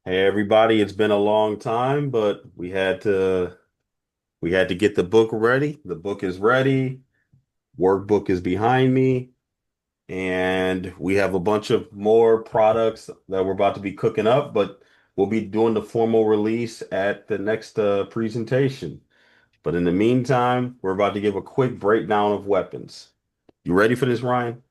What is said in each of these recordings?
Hey everybody, it's been a long time, but we had to get the book ready. The book is ready. Workbook is behind me, and we have a bunch of more products that we're about to be cooking up, but we'll be doing the formal release at the next presentation. But in the meantime, we're about to give a quick breakdown of weapons. You ready for this, Ryan?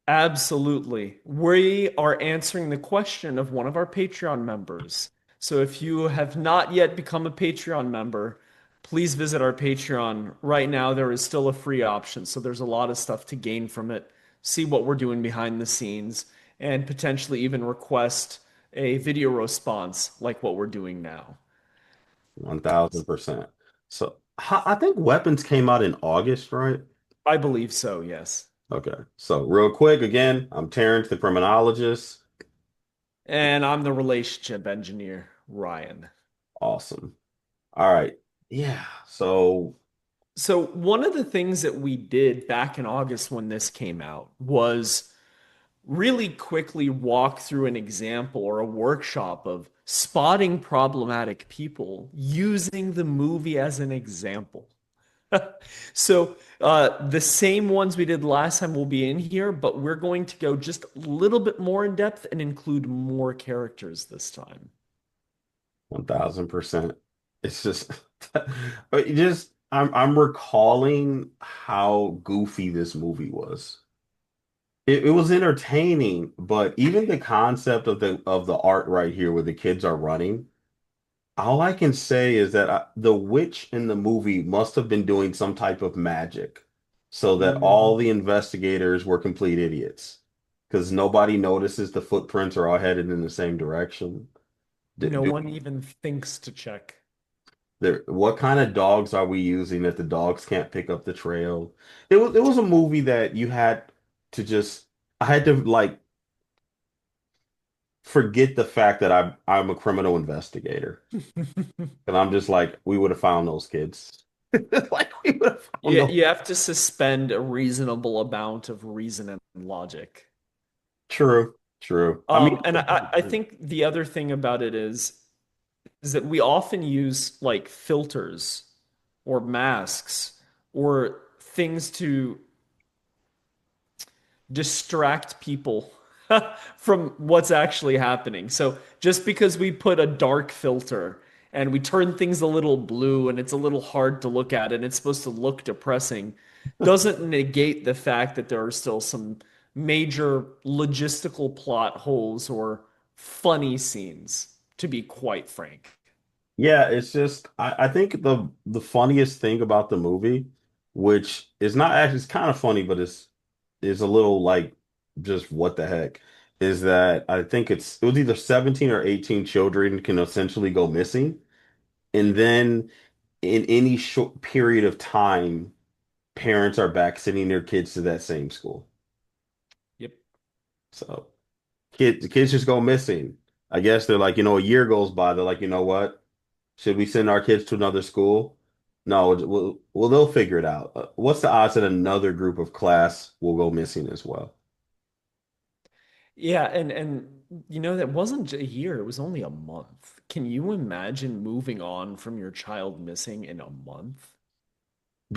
Absolutely. We are answering the question of one of our Patreon members. So if you have not yet become a Patreon member, please visit our Patreon. Right now, there is still a free option. So there's a lot of stuff to gain from it. See what we're doing behind the scenes and potentially even request a video response like what we're doing now. 1000%. So I think weapons came out in August, right? I believe so, yes. Okay. So real quick, again, I'm Terrance, the criminologist. And I'm the relationship engineer, Ryan. Awesome. All right. Yeah. So So, one of the things that we did back in August when this came out was really quickly walk through an example or a workshop of spotting problematic people using the movie as an example. The same ones we did last time will be in here, but we're going to go just a little bit more in depth and include more characters this time. 1000%. It's just I'm recalling how goofy this movie was. It was entertaining, but even the concept of the art right here where the kids are running, all I can say is that the witch in the movie must have been doing some type of magic so that all the investigators were complete idiots because nobody notices the footprints are all headed in the same direction. No Do one even thinks to check. what kind of dogs are we using that the dogs can't pick up the trail? It was a movie that you had to just I had to like forget the fact that I'm a criminal investigator. And I'm just like, we would have found those kids. Like we would have found You, those. you have to suspend a reasonable amount of reason and logic. True, true. I mean, And I think the other thing about it is that we often use like filters or masks or things to distract people from what's actually happening. So just because we put a dark filter and we turn things a little blue and it's a little hard to look at and it's supposed to look depressing, doesn't negate the fact that there are still some major logistical plot holes or funny scenes, to be quite frank. yeah, it's just I think the funniest thing about the movie, which is not actually it's kind of funny, but it's is a little like just what the heck, is that I think it was either 17 or 18 children can essentially go missing, and then in any short period of time, parents are back sending their kids to that same school. Yep. So the kids just go missing. I guess they're like, a year goes by. They're like, you know what? Should we send our kids to another school? No, well, they'll figure it out. What's the odds that another group of class will go missing as well? Yeah, and that wasn't a year, it was only a month. Can you imagine moving on from your child missing in a month?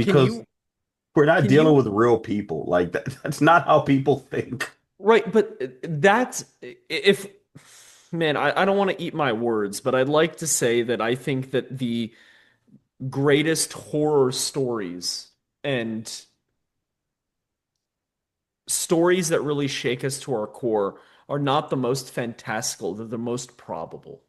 Can Because you we're not can dealing you with real people. Like that's not how people think. right, but that's if man, I don't want to eat my words, but I'd like to say that I think that the greatest horror stories and stories that really shake us to our core are not the most fantastical, they're the most probable.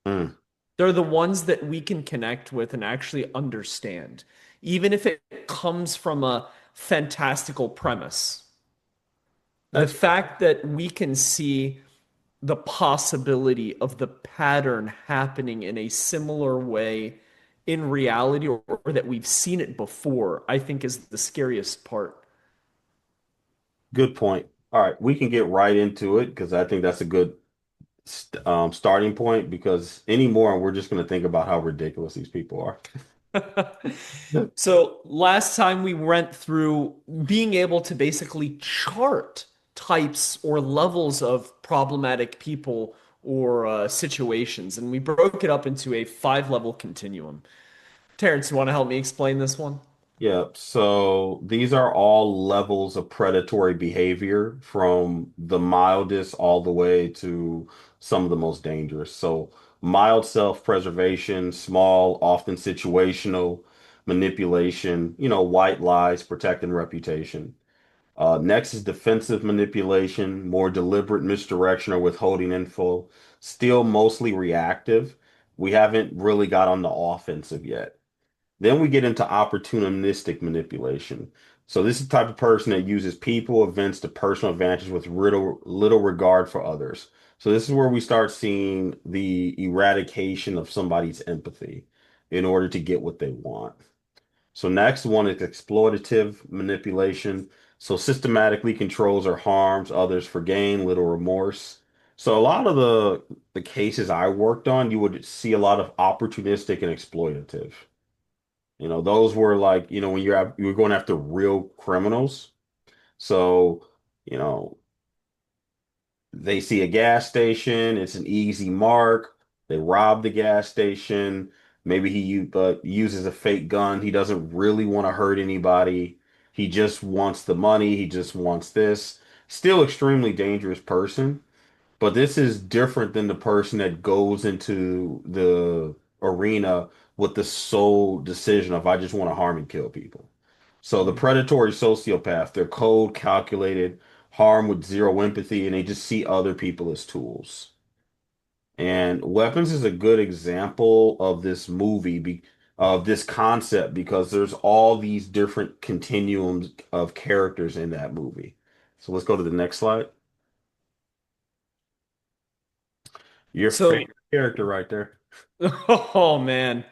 Mm. They're the ones that we can connect with and actually understand, even if it comes from a fantastical premise. The That's fact that we can see the possibility of the pattern happening in a similar way in reality or that we've seen it before, I think is the scariest part. good point. All right, we can get right into it because I think that's a good starting point because anymore we're just going to think about how ridiculous these people are. So last time we went through being able to basically chart types or levels of problematic people or situations, and we broke it up into a five-level continuum. Terrence, you want to help me explain this one? Yeah, so these are all levels of predatory behavior from the mildest all the way to some of the most dangerous. So mild self-preservation, small, often situational manipulation, white lies, protecting reputation. Next is defensive manipulation, more deliberate misdirection or withholding info, still mostly reactive. We haven't really got on the offensive yet. Then we get into opportunistic manipulation. So this is the type of person that uses people, events to personal advantage with little regard for others. So this is where we start seeing the eradication of somebody's empathy in order to get what they want. So next one is exploitative manipulation. So systematically controls or harms others for gain, little remorse. So a lot of the cases I worked on, you would see a lot of opportunistic and exploitative. Those were like, when you're going after real criminals. So, you know, they see a gas station, it's an easy mark. They rob the gas station. Maybe but uses a fake gun. He doesn't really want to hurt anybody. He just wants the money. He just wants this. Still extremely dangerous person. But this is different than the person that goes into the arena with the sole decision of I just want to harm and kill people. So the Mhm. predatory sociopath, they're cold, calculated, harm with zero empathy, and they just see other people as tools. And Weapons is a good example of this of this concept, because there's all these different continuums of characters in that movie. So let's go to the next slide. Your So, favorite character right there. oh man.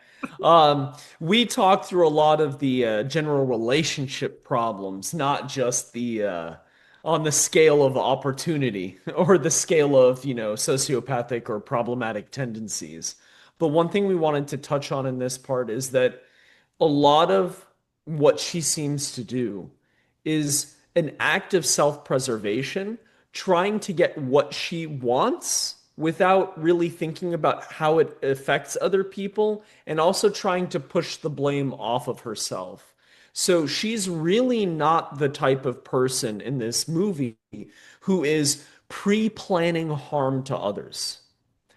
We talked through a lot of the general relationship problems, not just the on the scale of opportunity or the scale of, sociopathic or problematic tendencies. But one thing we wanted to touch on in this part is that a lot of what she seems to do is an act of self-preservation, trying to get what she wants without really thinking about how it affects other people, and also trying to push the blame off of herself. So she's really not the type of person in this movie who is pre-planning harm to others,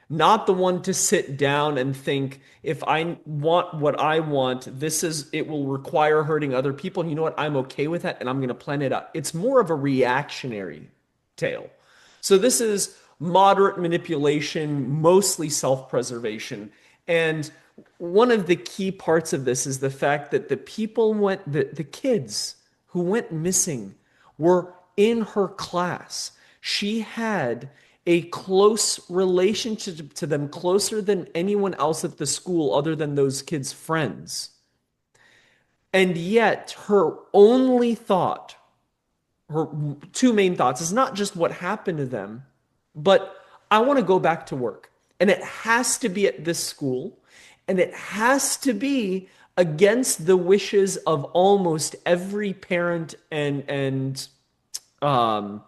not the one to sit down and think, if I want what I want, it will require hurting other people. And you know what? I'm okay with that, and I'm going to plan it out. It's more of a reactionary tale. So this is moderate manipulation, mostly self-preservation. And one of the key parts of this is the fact that the kids who went missing were in her class. She had a close relationship to them, closer than anyone else at the school other than those kids' friends. And yet, her only thought, her two main thoughts, is not just what happened to them, but I want to go back to work. And it has to be at this school, and it has to be against the wishes of almost every parent and um,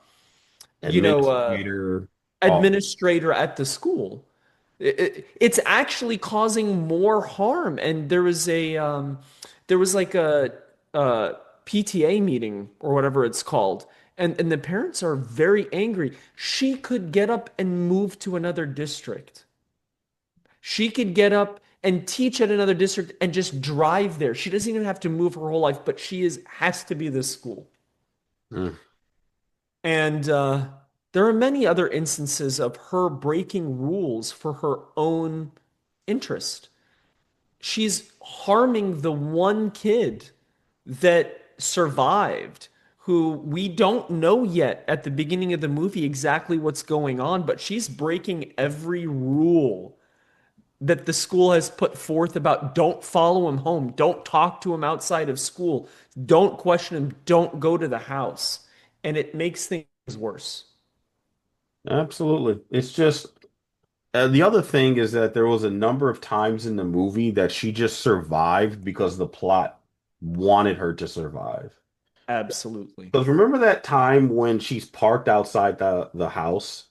you know, Administrator. Oh, administrator at the school. It's actually causing more harm. And there was like a PTA meeting or whatever it's called, and the parents are very angry. She could get up and move to another district. She could get up and teach at another district and just drive there. She doesn't even have to move her whole life, but she is has to be this school. mm, And there are many other instances of her breaking rules for her own interest. She's harming the one kid that survived, who we don't know yet at the beginning of the movie exactly what's going on, but she's breaking every rule that the school has put forth about don't follow him home, don't talk to him outside of school, don't question him, don't go to the house. And it makes things worse. absolutely. It's just the other thing is that there was a number of times in the movie that she just survived because the plot wanted her to survive. Absolutely. Because remember that time when she's parked outside the house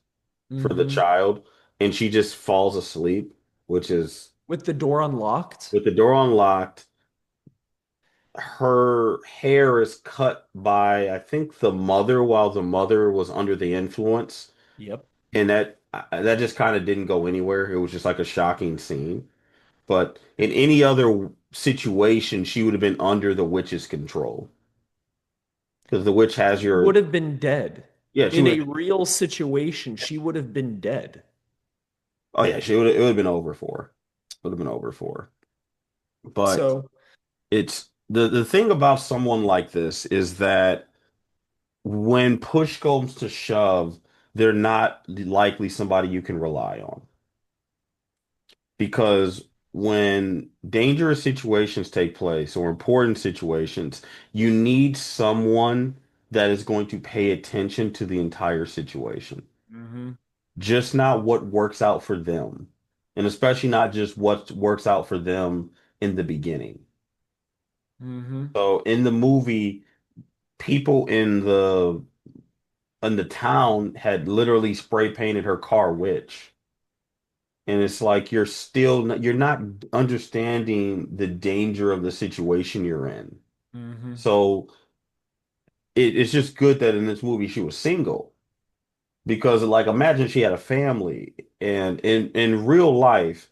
for the Hmm. child, and she just falls asleep, which is With the door unlocked. with the door unlocked. Her hair is cut by, I think, the mother while the mother was under the influence, Yep. and that just kind of didn't go anywhere. It was just like a shocking scene. But in any other situation, she would have been under the witch's control because the witch has She would your, have been dead. yeah, she In would a have. real situation, she would have been dead. Oh yeah, she would have, it would have been over for her. Would have been over for her. But So, it's the thing about someone like this is that when push comes to shove, they're not likely somebody you can rely on. Because when dangerous situations take place or important situations, you need someone that is going to pay attention to the entire situation, hmm just not what works out for them, and especially not just what works out for them in the beginning. hmm So in the movie, people in the town had literally spray painted her car witch. And it's like you're not understanding the danger of the situation you're in. hmm So it's just good that in this movie she was single because like imagine she had a family and in real life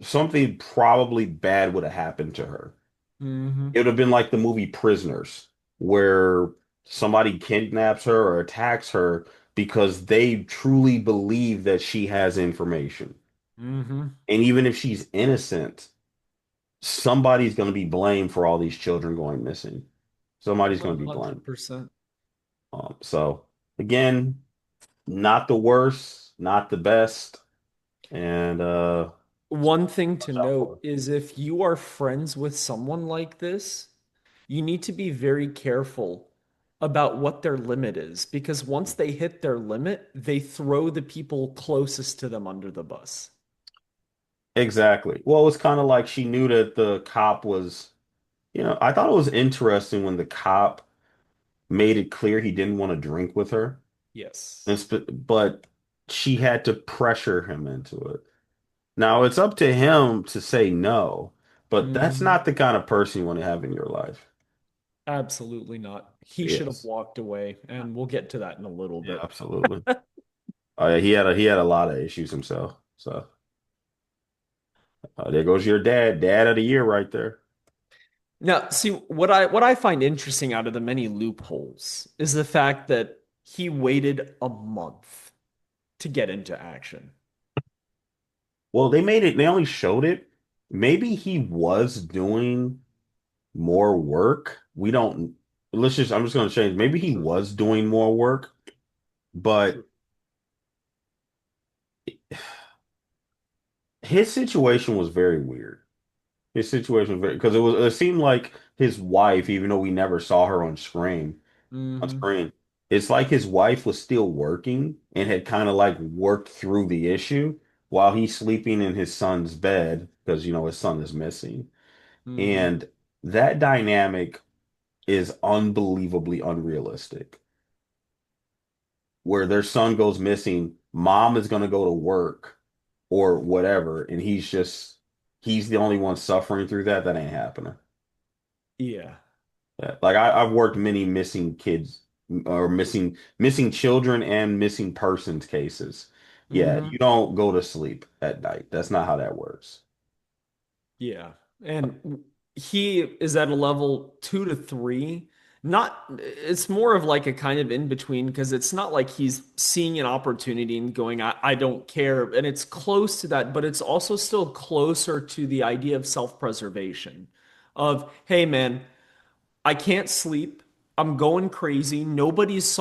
something probably bad would have happened to her. hmm It would have been like the movie Prisoners where somebody kidnaps her or attacks her because they truly believe that she has information. hmm And even if she's innocent, somebody's going to be blamed for all these children going missing. Somebody's going to be blamed. 100%. So again, not the worst, not the best, and One thing to watch out for note it. is if you are friends with someone like this, you need to be very careful about what their limit is because once they hit their limit, they throw the people closest to them under the bus. Exactly. Well, it was kind of like she knew that the cop was, I thought it was interesting when the cop made it clear he didn't want to drink with her, Yes. but she had to pressure him into it. Now it's up to him to say no, but that's hmm not the kind of person you want to have in your life. Absolutely not. He should have Yes. walked away, and we'll get to that in a little Yeah, bit. absolutely. Oh yeah, he had a lot of issues himself. So there goes your dad of the year right there. Now, see what I find interesting out of the many loopholes is the fact that he waited a month to get into action. Well, they made it. They only showed it. Maybe he was doing more work. We don't. Let's just. I'm just going to change. Maybe he True. was doing more work, but True. his situation was very weird. His situation was very because it was. It seemed like his wife, even though we never saw her on hmm screen. It's like his wife was still working and had kind of like worked through the issue while he's sleeping in his son's bed because his son is missing. hmm And that dynamic is unbelievably unrealistic. Where their son goes missing, mom is going to go to work or whatever, and he's the only one suffering through that. That ain't happening. Yeah. Yeah. Like I've worked many missing kids or missing children and missing persons cases. Yeah, hmm you don't go to sleep at night. That's not how that works. Yeah. And he is at a level 2 to 3. Not, it's more of like a kind of in between because it's not like he's seeing an opportunity and going, I don't care. And it's close to that, but it's also still closer to the idea of self-preservation of, hey, man, I can't sleep. I'm going crazy. Nobody's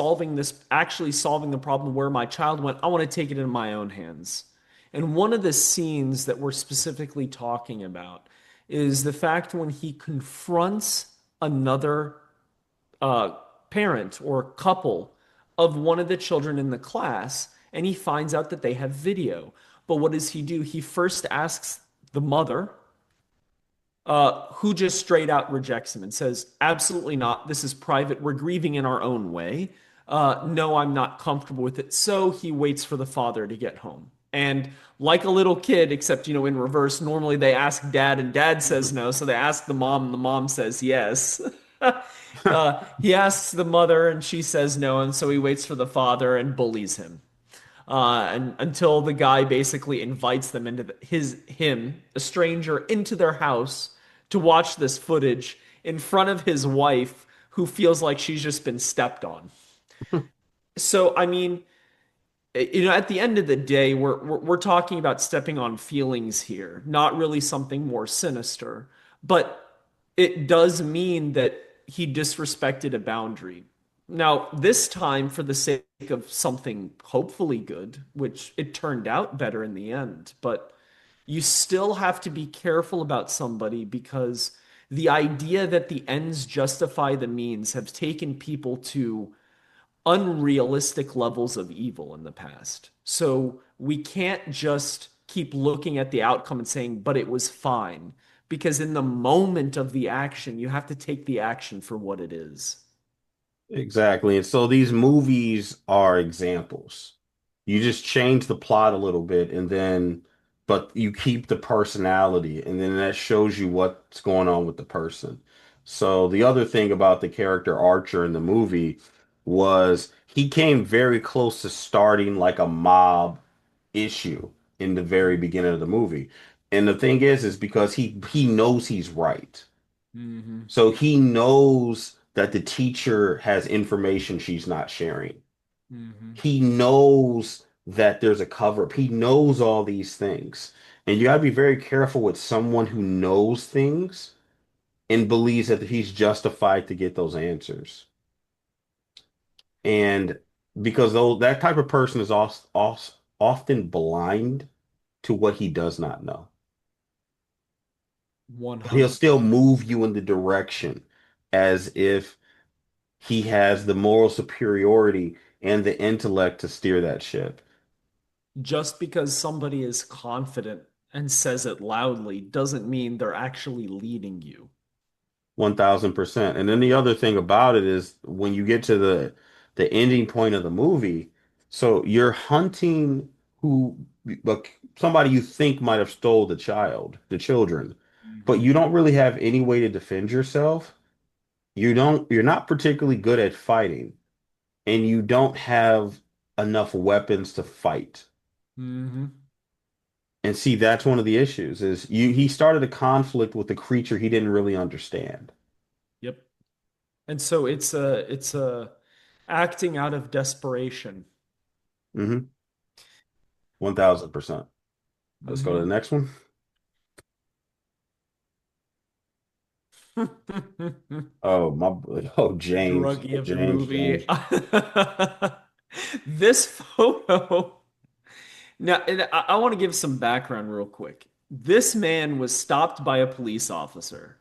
actually solving the problem where my child went. I want to take it in my own hands. And one of the scenes that we're specifically talking about is the fact when he confronts another uh, parent or couple of one of the children in the class, and he finds out that they have video. But what does he do? He first asks the mother, who just straight out rejects him and says, absolutely not. This is private. We're grieving in our own way. No, I'm not comfortable with it. So he waits for the father to get home. And like a little kid, except, in reverse, normally they ask dad and dad says no. So they ask the mom and the mom says yes. He asks the mother and she says no. And so he waits for the father and bullies him. And until the guy basically invites them into a stranger, into their house to watch this footage in front of his wife, who feels like she's just been stepped on. So, I mean, at the end of the day, we're talking about stepping on feelings here, not really something more sinister. But it does mean that he disrespected a boundary. Now, this time, for the sake of something hopefully good, which it turned out better in the end, but you still have to be careful about somebody because the idea that the ends justify the means have taken people to unrealistic levels of evil in the past. So we can't just keep looking at the outcome and saying, but it was fine. Because in the moment of the action, you have to take the action for what it is. Exactly. And so these movies are examples. You just change the plot a little bit but you keep the personality, and then that shows you what's going on with the person. So the other thing about the character Archer in the movie was he came very close to starting like a mob issue in the very beginning of the movie. And the thing is because he knows he's right. Mm-hmm. So he knows that the teacher has information she's not sharing. Mm-hmm. He knows that there's a cover up. He knows all these things. And you got to be very careful with someone who knows things and believes that he's justified to get those answers. And because that type of person is often blind to what he does not know. But he'll still 100%. move you in the direction as if he has the moral superiority and the intellect to steer that ship. Just because somebody is confident and says it loudly doesn't mean they're actually leading you. 1000%. And then the other thing about it is when you get to the ending point of the movie, so you're hunting who like somebody you think might have stole the children, but Mm-hmm. you don't really have any way to defend yourself. You're not particularly good at fighting, and you don't have enough weapons to fight. Mm-hmm. And see, that's one of the issues is he started a conflict with a creature he didn't really understand. Yep. And so it's a acting out of desperation. Hmm 1000%. Let's go to the Hmm. next one. Oh, oh, James. Druggy Oh, of the James, movie. James. This photo. Now, and I want to give some background real quick. This man was stopped by a police officer,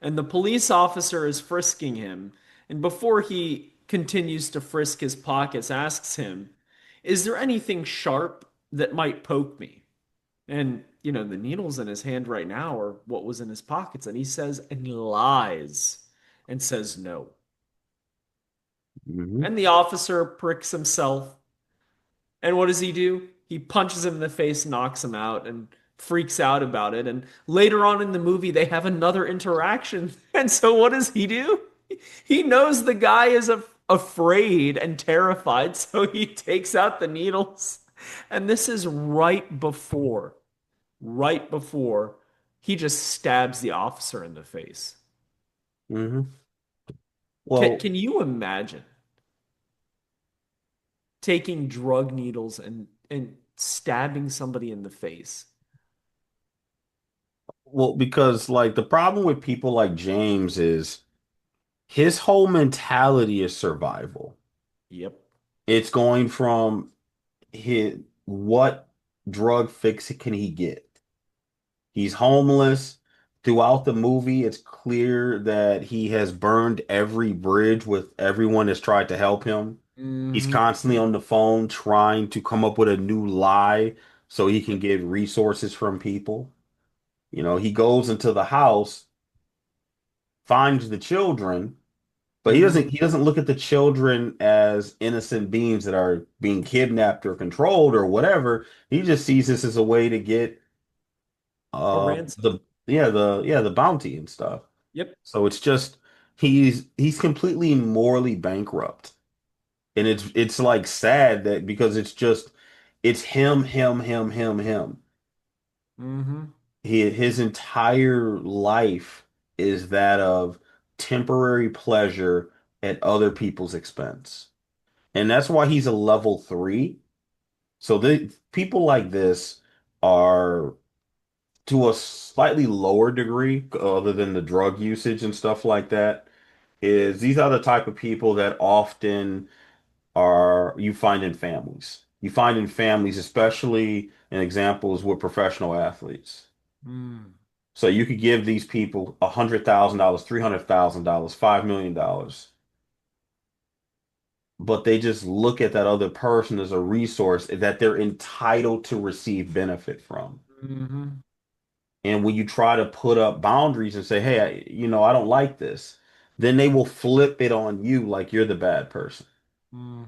and the police officer is frisking him. And before he continues to frisk his pockets, asks him, "Is there anything sharp that might poke me?" And, the needles in his hand right now are what was in his pockets. And he says, and he lies and says no. Hmm And the officer pricks himself. And what does he do? He punches him in the face, knocks him out, and freaks out about it. And later on in the movie, they have another interaction. And so what does he do? He knows the guy is afraid and terrified, so he takes out the needles. And this is right before he just stabs the officer in the face. hmm Can, Well, can you imagine taking drug needles and stabbing somebody in the face? because like the problem with people like James is his whole mentality is survival. Yep. It's going from his what drug fix can he get? He's homeless. Throughout the movie, it's clear that he has burned every bridge with everyone that's tried to help him. He's Hmm. constantly on the phone trying to come up with a new lie so he can Yep. get resources from people. He goes into the house, finds the children, But Hmm. he doesn't look at the children as innocent beings that are being kidnapped or controlled or whatever. He just sees this as a way to get A ransom. the the bounty and stuff. Yep. So it's just he's completely morally bankrupt. And it's like sad that because it's just it's him. Hmm. His entire life is that of temporary pleasure at other people's expense. And that's why he's a level three. So the people like this are to a slightly lower degree, other than the drug usage and stuff like that, is these are the type of people that often are you find in families. You find in families, especially in examples with professional athletes. Mm. So you could give these people $100,000, $300,000, $5 million, but they just look at that other person as a resource that they're entitled to receive benefit from. Hmm. And when you try to put up boundaries and say, hey, I don't like this, then they will flip it on you like you're the bad person. Hmm.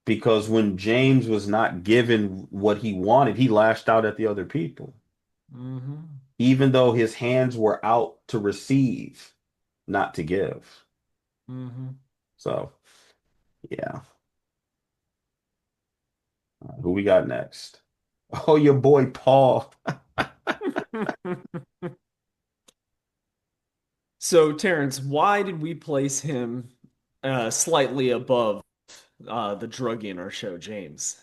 Because when James was not given what he wanted, he lashed out at the other people, Hmm. even though his hands were out to receive, not to give. Hmm. So, yeah. Who we got next? Oh, your boy Paul. So, Terrence, why did we place him slightly above the druggie in our show, James?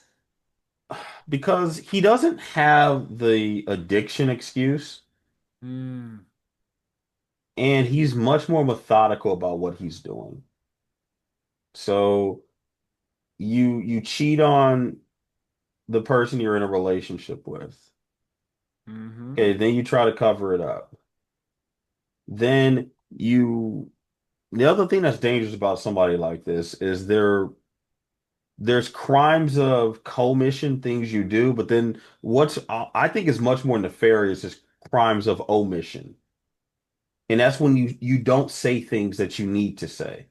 Because he doesn't have the addiction excuse, Mm. and he's much more methodical about what he's doing. So you cheat on the person you're in a relationship with. Hmm. Okay, then you try to cover it up. Then you the other thing that's dangerous about somebody like this is there's crimes of commission, things you do, but then what's I think is much more nefarious is crimes of omission. And that's when you don't say things that you need to say.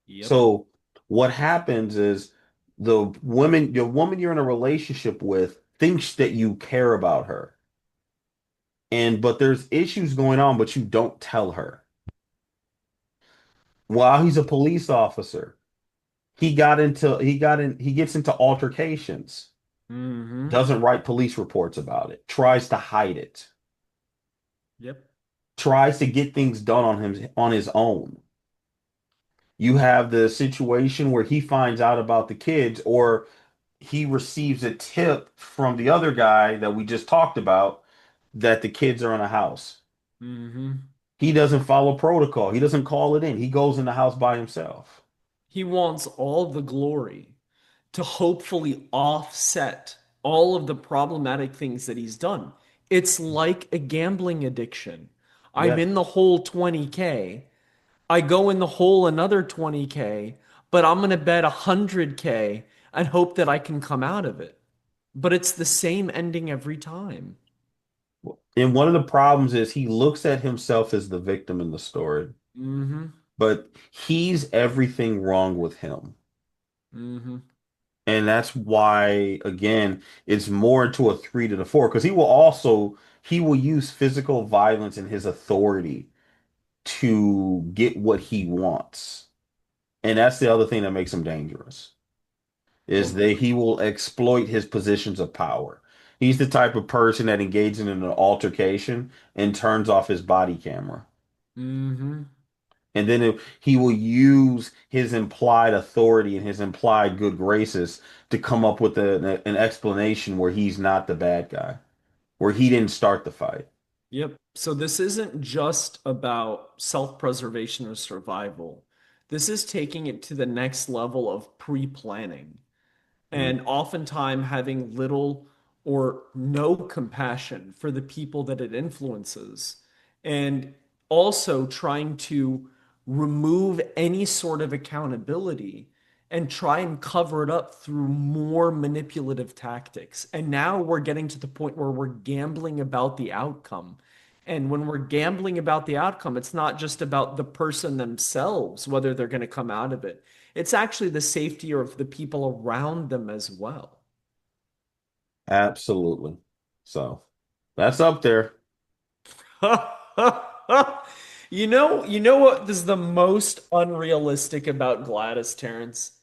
Yep. So what happens is the woman you're in a relationship with thinks that you care about her. And but there's issues going on, but you don't tell her. While he's a police officer, he gets into altercations, Hmm. doesn't write police reports about it, tries to hide it, Yep. tries to get things done on his own. You have the situation where he finds out about the kids, or he receives a tip from the other guy that we just talked about that the kids are in a house. Hmm. He doesn't follow protocol. He doesn't call it in. He goes in the house by himself. He wants all the glory to hopefully offset all of the problematic things that he's done. It's like a gambling addiction. I'm Yeah. in the hole 20K. I go in the hole another 20K, but I'm going to bet 100K and hope that I can come out of it. But it's the same ending every time. And one of the problems is he looks at himself as the victim in the story, Hmm. but he's everything wrong with him. Hmm. And that's why, again, it's more to a three to the four, because he will use physical violence and his authority to get what he wants. And that's the other thing that makes him dangerous, is that he will exploit his positions of power. He's the type of person that engages in an altercation and turns off his body camera. Hmm. And then he will use his implied authority and his implied good graces to come up with an explanation where he's not the bad guy, where he didn't start the fight. Yep. So this isn't just about self-preservation or survival. This is taking it to the next level of pre-planning Mm. and oftentimes having little or no compassion for the people that it influences, and also trying to remove any sort of accountability and try and cover it up through more manipulative tactics. And now we're getting to the point where we're gambling about the outcome. And when we're gambling about the outcome, it's not just about the person themselves, whether they're going to come out of it. It's actually the safety of the people around them as well. Absolutely. So that's up there. You know what is the most unrealistic about Gladys, Terrance?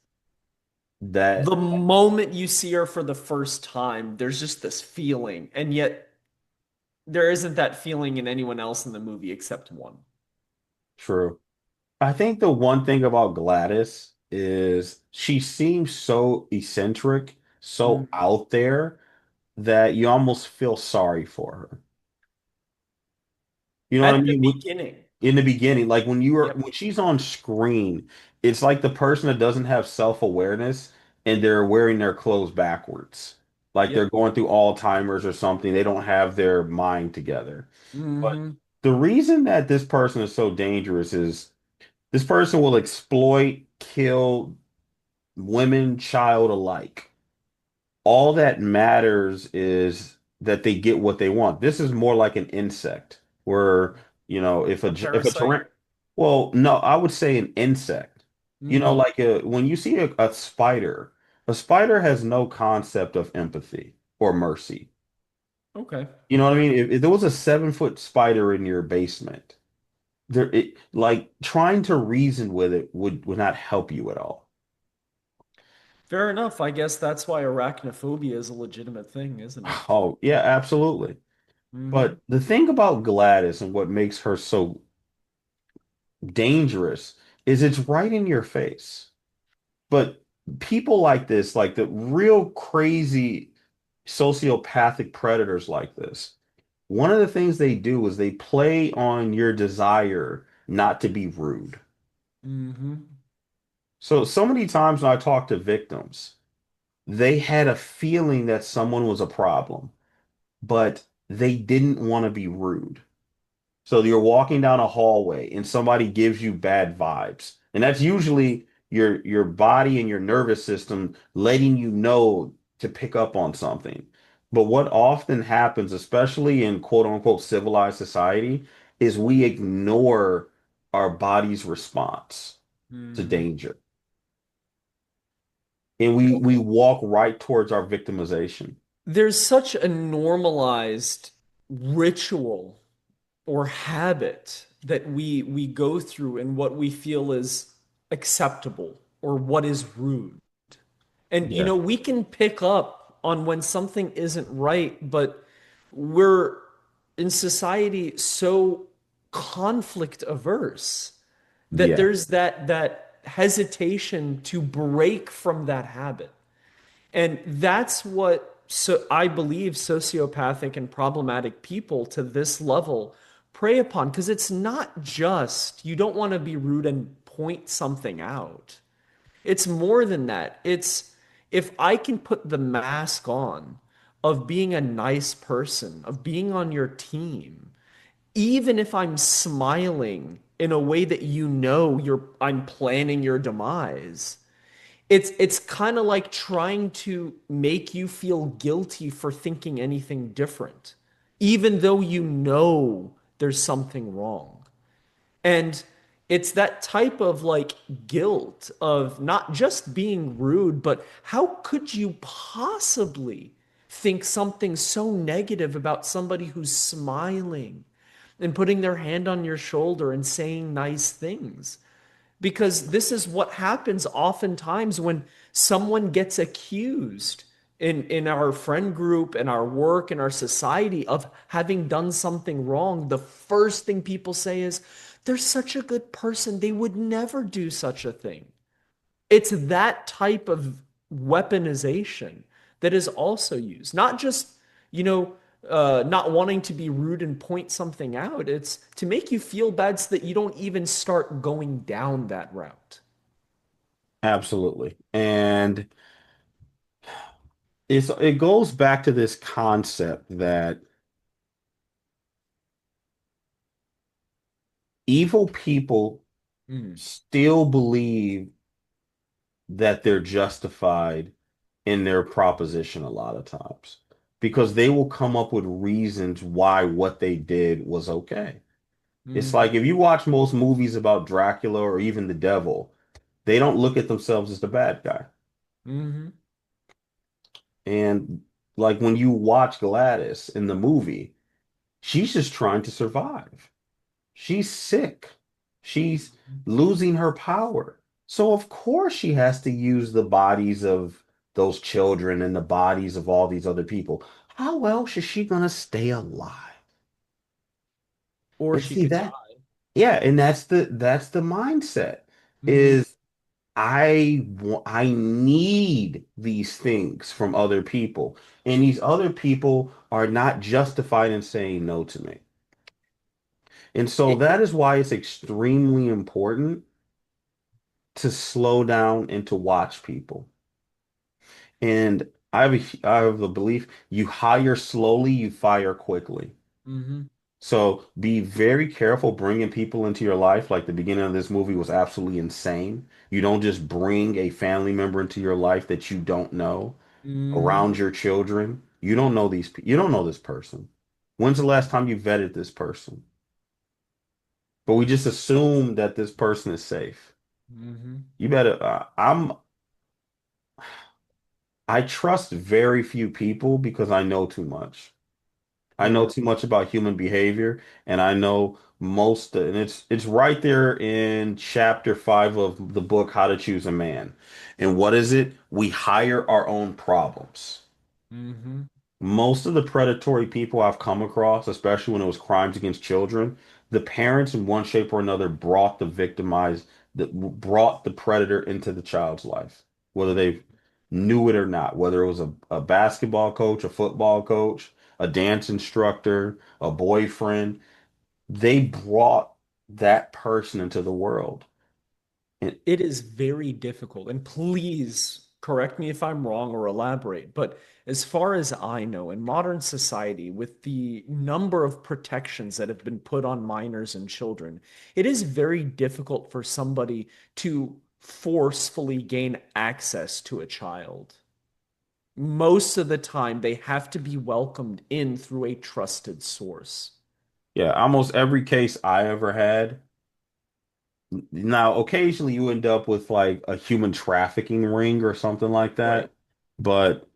That The moment you see her for the first time, there's just this feeling, and yet there isn't that feeling in anyone else in the movie except one. true. I think the one thing about Gladys is she seems so eccentric, so Mhm. out there that you almost feel sorry for her. You know what I At the mean? beginning. In the beginning, like Yep. when she's on screen, it's like the person that doesn't have self-awareness and they're wearing their clothes backwards. Like they're Yep. going through Alzheimer's or something. They don't have their mind together. But Hmm. the reason that this person is so dangerous is this person will exploit, kill women, child alike. All that matters is that they get what they want. This is more like an insect where, A if a parasite. torrent, well, no, I would say an insect. Mm. When you see a spider has no concept of empathy or mercy. Okay. You know what I mean? If there was a 7 foot spider in your basement, like trying to reason with it would not help you at all. Fair enough. I guess that's why arachnophobia is a legitimate thing, isn't it? Oh, yeah, absolutely. Hmm. But the thing about Gladys and what makes her so dangerous is it's right in your face. But people like this, like the real crazy sociopathic predators like this, one of the things they do is they play on your desire not to be rude. Hmm. So many times when I talk to victims, they had a feeling that someone was a problem, but they didn't want to be rude. So you're walking down a hallway and somebody gives you bad vibes. And that's usually your body and your nervous system letting you know to pick up on something. But what often happens, especially in quote unquote civilized society, is we ignore our body's response to Hmm. danger. And we walk right towards our victimization. There's such a normalized ritual or habit that we go through in what we feel is acceptable or what is rude. And Yeah. we can pick up on when something isn't right, but we're in society so conflict averse that Yeah. there's that hesitation to break from that habit. And that's what so I believe sociopathic and problematic people to this level prey upon because it's not just you don't want to be rude and point something out. It's more than that. It's if I can put the mask on of being a nice person, of being on your team, even if I'm smiling in a way that I'm planning your demise, it's kind of like trying to make you feel guilty for thinking anything different, even though there's something wrong. And it's that type of like guilt of not just being rude, but how could you possibly think something so negative about somebody who's smiling and putting their hand on your shoulder and saying nice things? Because this is what happens oftentimes when someone gets accused in our friend group, in our work, in our society of having done something wrong. The first thing people say is, they're such a good person. They would never do such a thing. It's that type of weaponization that is also used, not just, you know, not wanting to be rude and point something out. It's to make you feel bad so that you don't even start going down that route. Absolutely. And it goes back to this concept that evil people Mm. still believe that they're justified in their proposition a lot of times. because they will come up with reasons why what they did was okay. It's Hmm. like if you watch most movies about Dracula or even the devil, they don't look at themselves as the bad guy. Hmm. And like when you watch Gladys in the movie, she's just trying to survive. She's sick. She's losing her power. So of course she has to use the bodies of those children and the bodies of all these other people. How else is she gonna stay alive? Or And she see could that, die. yeah, and that's the mindset Hmm. is I need these things from other people, and these other people are not justified in saying no to me. And so It, that is why it's extremely important to slow down and to watch people. And I have a belief you hire slowly, you fire quickly. hmm So be very careful bringing people into your life. Like the beginning of this movie was absolutely insane. You don't just bring a family member into your life that you don't know hmm around your children. You don't know you don't know this person. When's the last time you vetted this person? But we just assume that this person is safe. hmm You better, I trust very few people because I know too much. I know Yeah. too much about human behavior, and I know and it's right there in chapter 5 of the book How to Choose a Man. And what is it? We hire our own problems. hmm Most of the predatory people I've come across, especially when it was crimes against children, the parents in one shape or another brought the predator into the child's life, whether they knew it or not, whether it was a basketball coach, a football coach, a dance instructor, a boyfriend, they brought that person into the world. And It is very difficult. And please correct me if I'm wrong or elaborate. But as far as I know, in modern society, with the number of protections that have been put on minors and children, it is very difficult for somebody to forcefully gain access to a child. Most of the time, they have to be welcomed in through a trusted source. yeah, almost every case I ever had. Now, occasionally you end up with like a human trafficking ring or something like Right. that, but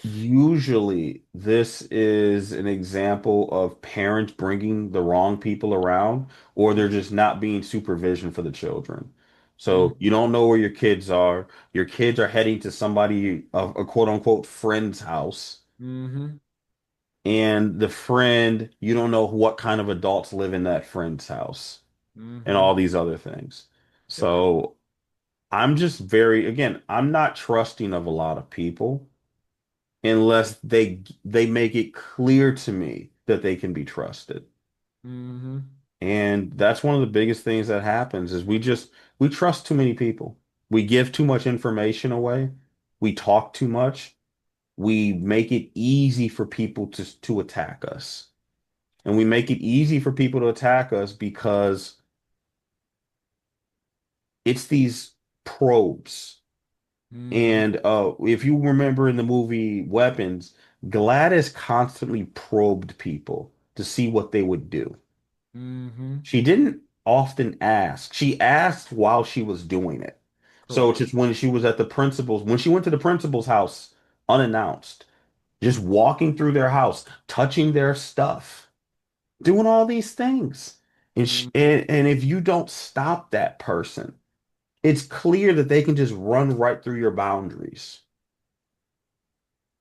usually this is an example of parents bringing the wrong people around, or they're just not being supervision for the children. So you don't know where your kids are. Your kids are heading to a quote unquote friend's house, Mm-hmm. and the friend, you don't know what kind of adults live in that friend's house and Mm-hmm. all these other things. Yep. So again, I'm not trusting of a lot of people unless they make it clear to me that they can be trusted. Mm-hmm. And that's one of the biggest things that happens is we trust too many people. We give too much information away. We talk too much. We make it easy for people to attack us. And we make it easy for people to attack us because it's these probes. Mm-hmm. And if you remember in the movie Weapons, Gladys constantly probed people to see what they would do. Mm-hmm. She didn't often ask. She asked while she was doing it. So it's Correct. just when she went to the principal's house unannounced, just walking through their house, touching their stuff, doing all these things. And if you don't stop that person, it's clear that they can just run right through your boundaries.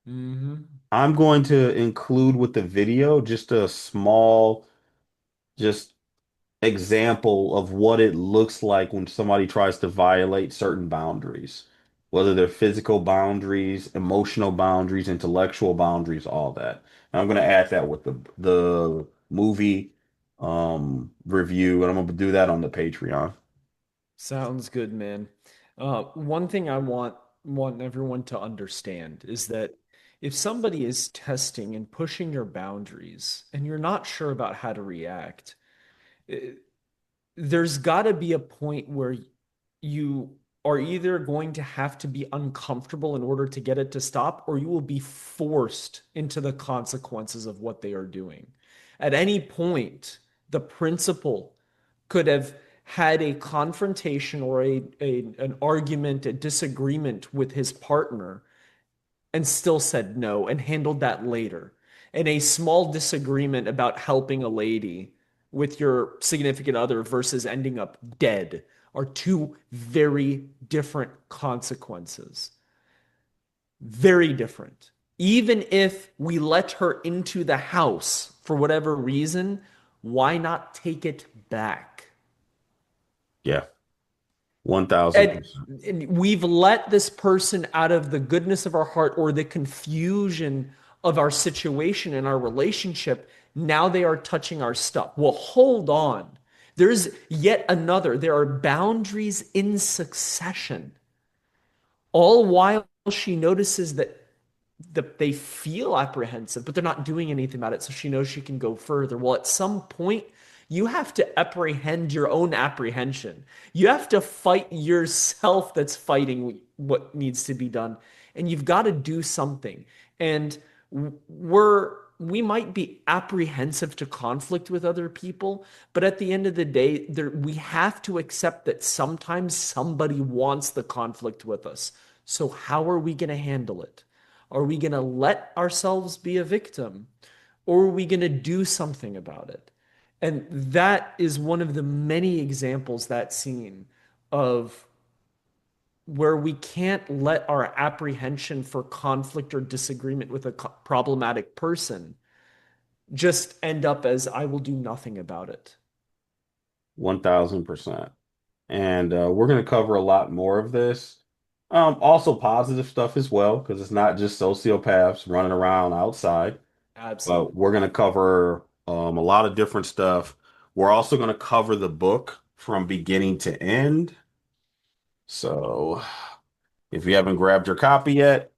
Mm-hmm. I'm going to include with the video just a small, just example of what it looks like when somebody tries to violate certain boundaries, whether they're physical boundaries, emotional boundaries, intellectual boundaries, all that. And I'm going to add that with the movie review, and I'm going to do that on the Patreon. Sounds good, man. One thing I want everyone to understand is that if somebody is testing and pushing your boundaries and you're not sure about how to react, there's got to be a point where you are either going to have to be uncomfortable in order to get it to stop, or you will be forced into the consequences of what they are doing. At any point, the principal could have had a confrontation or an argument, a disagreement with his partner, and still said no and handled that later. And a small disagreement about helping a lady with your significant other versus ending up dead are two very different consequences. Very different. Even if we let her into the house for whatever reason, why not take it back? Yeah, And, 1000%. and we've let this person out of the goodness of our heart or the confusion of our situation and our relationship. Now they are touching our stuff. Well, hold on. There's yet another. There are boundaries in succession. All while she notices that they feel apprehensive, but they're not doing anything about it. So she knows she can go further. Well, at some point, you have to apprehend your own apprehension. You have to fight yourself that's fighting what needs to be done. And you've got to do something. And we might be apprehensive to conflict with other people, but at the end of the day, we have to accept that sometimes somebody wants the conflict with us. So how are we going to handle it? Are we going to let ourselves be a victim or are we going to do something about it? And that is one of the many examples, that scene, of where we can't let our apprehension for conflict or disagreement with a problematic person just end up as I will do nothing about it. 1000%. And we're going to cover a lot more of this. Also positive stuff as well, because it's not just sociopaths running around outside, but Absolutely. we're going to cover a lot of different stuff. We're also going to cover the book from beginning to end. So if you haven't grabbed your copy yet,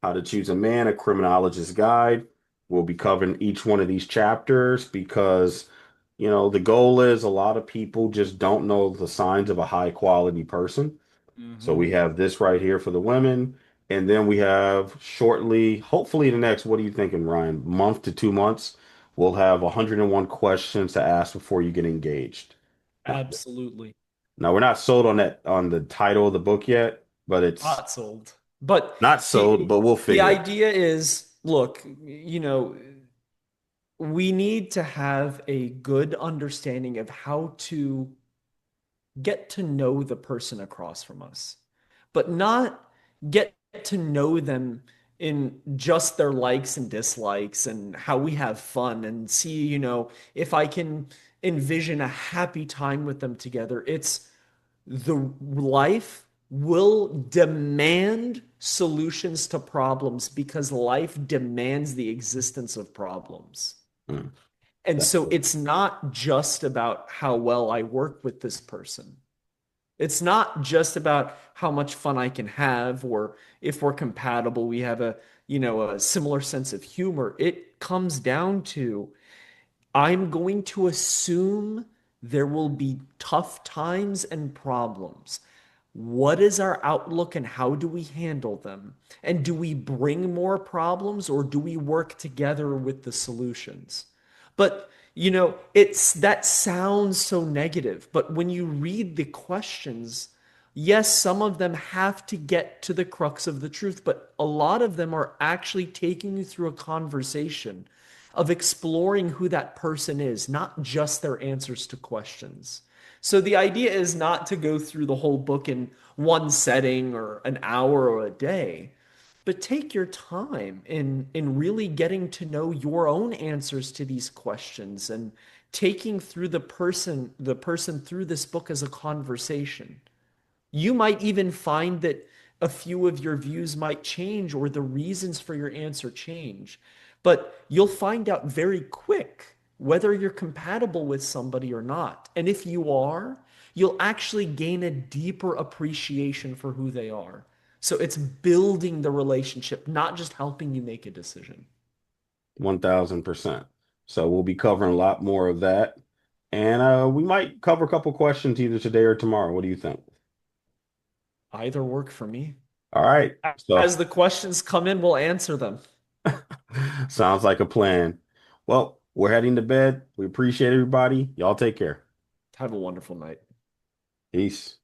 How to Choose a Man, a Criminologist Guide, we'll be covering each one of these chapters because, the goal is a lot of people just don't know the signs of a high quality person. So we Hmm. have this right here for the women. And then we have shortly, hopefully the next, what are you thinking, Ryan? Month to 2 months, we'll have 101 questions to ask before you get engaged. Now, Absolutely. now we're not sold on that on the title of the book yet, but it's Not sold. But not sold, but we'll the figure it out. idea is, look, we need to have a good understanding of how to get to know the person across from us, but not get to know them in just their likes and dislikes and how we have fun and see, if I can envision a happy time with them together. It's the life will demand solutions to problems because life demands the existence of problems. Mm, And that's so it's not just about how well I work with this person. It's not just about how much fun I can have or if we're compatible, we have a similar sense of humor. It comes down to I'm going to assume there will be tough times and problems. What is our outlook and how do we handle them? And do we bring more problems or do we work together with the solutions? But, it's that sounds so negative. But when you read the questions, yes, some of them have to get to the crux of the truth, but a lot of them are actually taking you through a conversation of exploring who that person is, not just their answers to questions. So the idea is not to go through the whole book in one setting or an hour or a day, but take your time in really getting to know your own answers to these questions and taking through the person through this book as a conversation. You might even find that a few of your views might change or the reasons for your answer change. But you'll find out very quick whether you're compatible with somebody or not. And if you are, you'll actually gain a deeper appreciation for who they are. So it's building the relationship, not just helping you make a decision. 1000%. So we'll be covering a lot more of that. And we might cover a couple questions either today or tomorrow. What do you think? Either work for me. All right. As So the questions come in, we'll answer them. sounds like a plan. Well, we're heading to bed. We appreciate everybody. Y'all take care. Have a wonderful night. Peace.